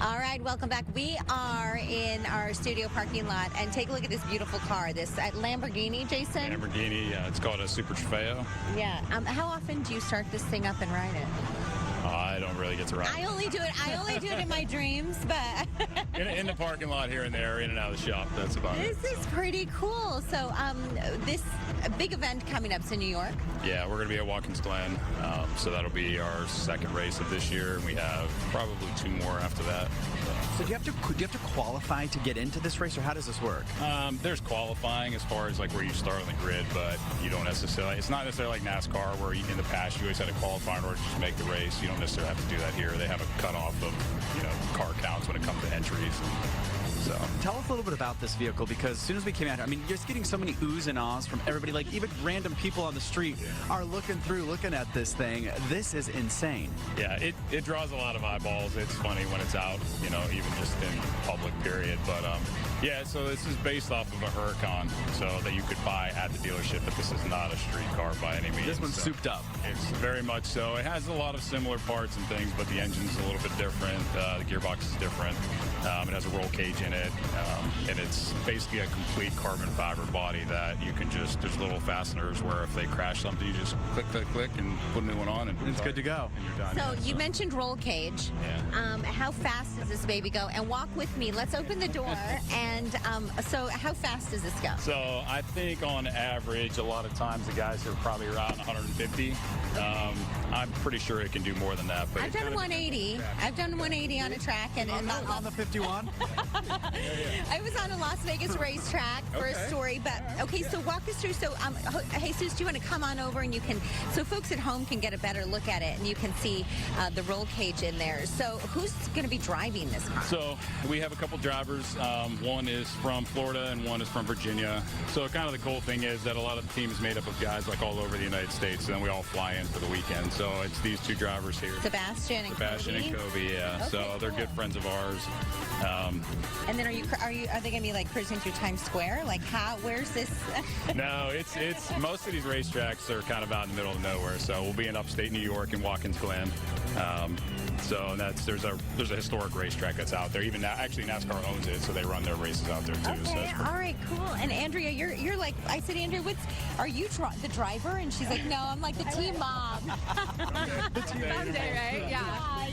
All right, welcome back. We are in our studio parking lot, and take a look at this beautiful car. This Lamborghini, Jason? Lamborghini, it's called a Super Trofeo. Yeah. How often do you start this thing up and ride it? I don't really get to ride. I only do it in my dreams, but in the parking lot here and there, in and out of the shop. That's about it. This is pretty cool. So, this big event coming up in New York. Yeah, we're going to be at Watkins Glen, so that'll be our second race of this year, and we have probably 2 more after that. So do you have to qualify to get into this race, or how does this work? There's qualifying as far as like where you start on the grid, but you don't necessarily. It's not necessarily like NASCAR where in the past you always had to qualify in order to just make the race. You don't necessarily have to do that here. They have a cutoff of car counts when it comes to entries. So tell us a little bit about this vehicle, because as soon as we came out here, I mean, you're just getting so many oohs and ahs from everybody. Like even random people on the street are looking at this thing. This is insane. Yeah, it draws a lot of eyeballs. It's funny when it's out, even just in public period. But yeah, so this is based off of a Huracán, so that you could buy at the dealership, but this is not a street car by any means. This one's souped up. It's very much so. It has a lot of similar parts and things, but the engine's a little bit different. The gearbox is different. It has a roll cage in it, and it's basically a complete carbon fiber body that you can there's little fasteners where if they crash something, you just click, click, click, and put a new one on, and it's good to go. And you're done. So you mentioned roll cage. Yeah. How fast does this baby go? And walk with me. Let's open the door. And so how fast does this go? So I think on average, a lot of times the guys are probably around 150. I'm pretty sure it can do more than that. But I've done 180. I've done 180 on a track, and not on the 51. I was on a Las Vegas racetrack for a story, but okay, so walk us through. So, Jesus, do you want to come on over and you can, so folks at home can get a better look at it, and you can see the roll cage in there. So, who's going to be driving this car? So, we have a couple drivers. One is from Florida and one is from Virginia. So, kind of the cool thing is that a lot of the team is made up of guys like all over the United States, and then we all fly in for the weekend. So, it's these 2 drivers here. Sebastian and Kobe, yeah. Okay, so they're good friends of ours. And then are they going to be like cruising through Times Square? Like where's this? No, it's most of these racetracks are kind of out in the middle of nowhere. So we'll be in upstate New York in Watkins Glen. So there's a historic racetrack that's out there. Even now, actually NASCAR owns it, so they run their races out there too. Okay, so all right, cool. And Andrea, you're like, I said, Andrea, are you the driver? And she's like, no, I'm like the team mom. Someday, right?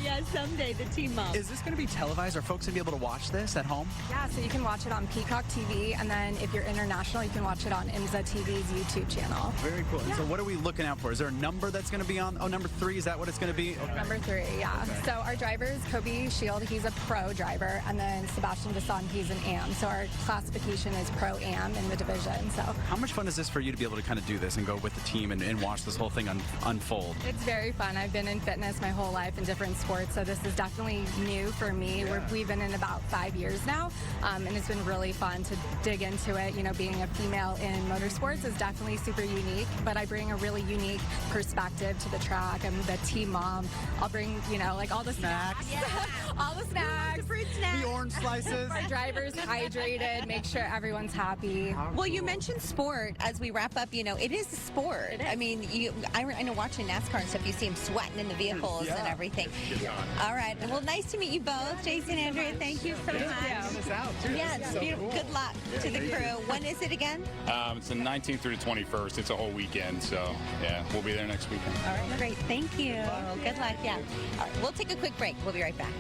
Yeah, someday the team mom. Is this going to be televised? Are folks going to be able to watch this at home? Yeah, so you can watch it on Peacock TV, and then if you're international, you can watch it on IMSA TV's YouTube channel. Very cool. Yeah. So what are we looking out for? Is there a number that's going to be on? Oh, number 3, is that what it's going to be? Okay. Number 3, yeah. Okay. So our driver is Kobe Shield. He's a pro driver, and then Sebastian Desson, he's an AM. So our classification is pro-AM in the division. So how much fun is this for you to be able to kind of do this and go with the team and watch this whole thing unfold? It's very fun. I've been in fitness my whole life in different sports, so this is definitely new for me. Yeah. We've been in about 5 years now, and it's been really fun to dig into it. Being a female in motorsports is definitely super unique, but I bring a really unique perspective to the track. I'm the team mom. I'll bring, like all the snacks. Yeah. All the snacks. The fruit snacks. The orange slices. Our drivers hydrated, make sure everyone's happy. Well, you mentioned sport as we wrap up. It is a sport. I mean, I know watching NASCAR and stuff, you see them sweating in the vehicles and everything. All right. Well, nice to meet you both, Jason and Andrea. Thank you so much. Yeah, it's beautiful. Good luck to the crew. When is it again? It's the 19th through the 21st. It's a whole weekend, so yeah, we'll be there next weekend. All right, great. Thank you. Good luck. Yeah. All right, we'll take a quick break. We'll be right back.